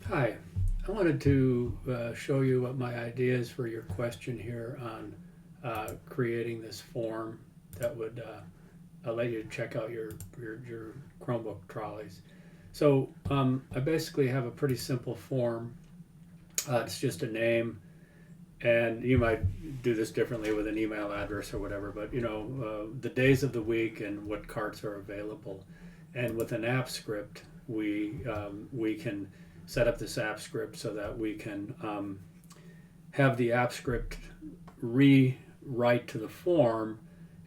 Hi, I wanted to show you what my idea is for your question here on creating this form that would allow you to check out your Chromebook trolleys. So I basically have a pretty simple form. It's just a name, and you might do this differently with an email address or whatever, but the days of the week and what carts are available. And with an app script, we can set up this app script so that we can have the app script rewrite to the form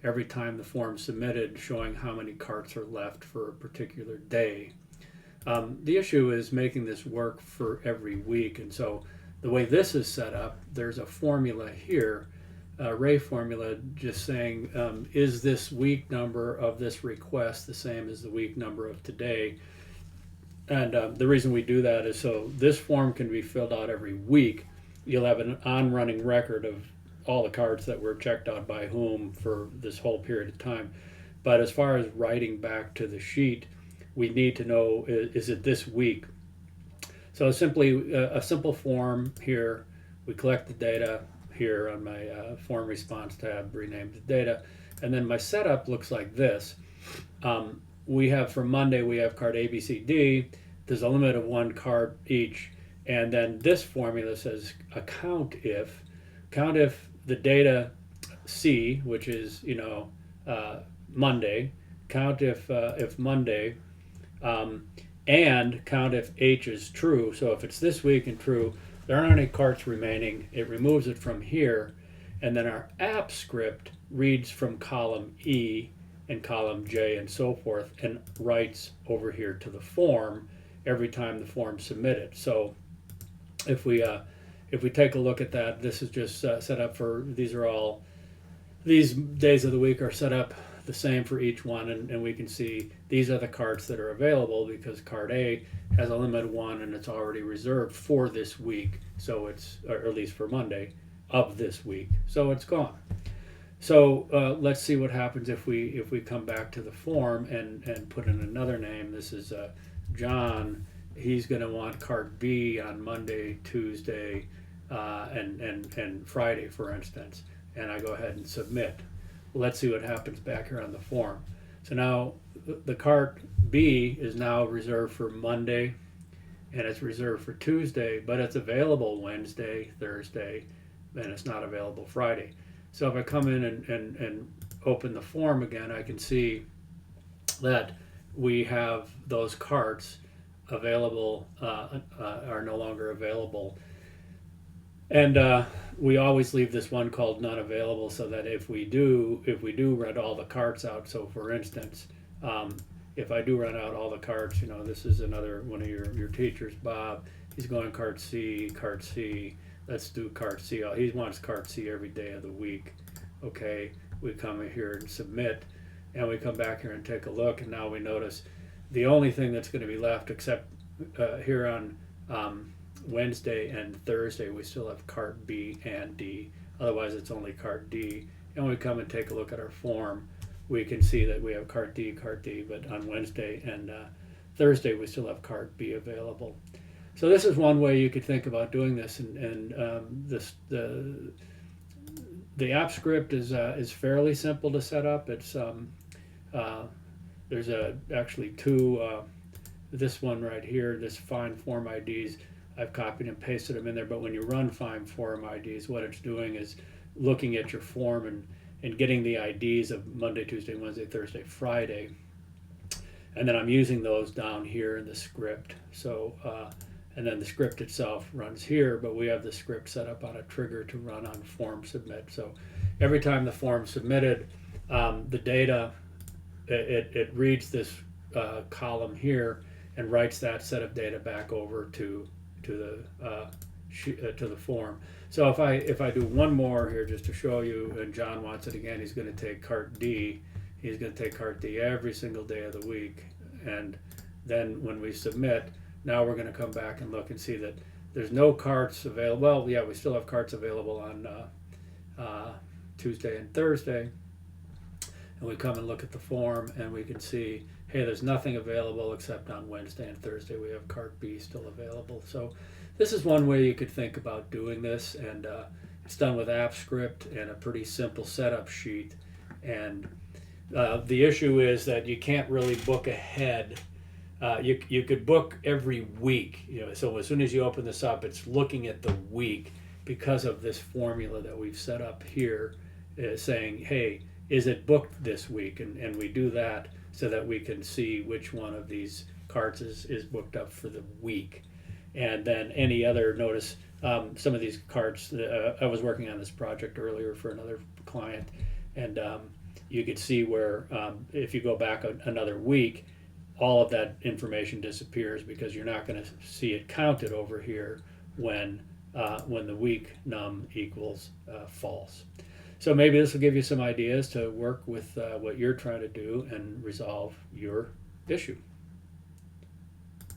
every time the form's submitted, showing how many carts are left for a particular day. The issue is making this work for every week, and so the way this is set up, there's a formula here, a Ray formula, just saying, is this week number of this request the same as the week number of today? And the reason we do that is so this form can be filled out every week. You'll have an on-running record of all the cards that were checked out by whom for this whole period of time. But as far as writing back to the sheet, we need to know, is it this week? So simply a simple form here. We collect the data here on my form response tab, rename the data. And then my setup looks like this. We have for Monday, we have card A, B, C, D. There's a limit of one card each. And then this formula says count if the data C, which is, Monday, count if Monday, and count if H is true. So if it's this week and true, there aren't any carts remaining. It removes it from here. And then our app script reads from column E and column J and so forth and writes over here to the form every time the form's submitted. So if we take a look at that, this is just set up for, these days of the week are set up the same for each one, and we can see these are the carts that are available because card A has a limit of one and it's already reserved for this week, so it's, or at least for Monday of this week, so it's gone. So let's see what happens if we come back to the form and put in another name. This is John. He's going to want cart B on Monday, Tuesday, and Friday, for instance. And I go ahead and submit. Let's see what happens back here on the form. So now the cart B is now reserved for Monday, and it's reserved for Tuesday, but it's available Wednesday, Thursday, and it's not available Friday. So if I come in and open the form again, I can see that we have those carts available, are no longer available. And we always leave this one called not available so that if we do rent all the carts out, so for instance, if I do rent out all the carts, this is another one of your teachers, Bob, he's going cart C, let's do cart C. He wants cart C every day of the week. Okay, we come in here and submit, and we come back here and take a look, and now we notice the only thing that's going to be left, except here on Wednesday and Thursday, we still have cart B and D. Otherwise, it's only cart D. And when we come and take a look at our form, we can see that we have cart D, but on Wednesday and Thursday, we still have cart B available. So this is one way you could think about doing this, and the app script is fairly simple to set up. It's there's actually two. This one right here, this find form IDs, I've copied and pasted them in there. But when you run find form IDs, what it's doing is looking at your form and getting the IDs of Monday, Tuesday, Wednesday, Thursday, Friday, and then I'm using those down here in the script. So and then the script itself runs here, but we have the script set up on a trigger to run on form submit. So every time the form's submitted, the data, it reads this column here and writes that set of data back over to the form. So if I do one more here just to show you, and John wants it again, he's going to take cart D. He's going to take cart D every single day of the week, and then when we submit, now we're going to come back and look and see that there's no carts available. Well, yeah, we still have carts available on Tuesday and Thursday, and we come and look at the form, and we can see hey, there's nothing available except on Wednesday and Thursday we have cart B still available. So this is one way you could think about doing this, and it's done with AppScript and a pretty simple setup sheet. And the issue is that you can't really book ahead. You could book every week, so as soon as you open this up, it's looking at the week because of this formula that we've set up here, saying, hey, is it booked this week? And we do that so that we can see which one of these carts is booked up for the week. And then any other, notice some of these carts, I was working on this project earlier for another client, and you could see where if you go back another week, all of that information disappears because you're not going to see it counted over here when the week num equals false. So maybe this will give you some ideas to work with what you're trying to do and resolve your issue.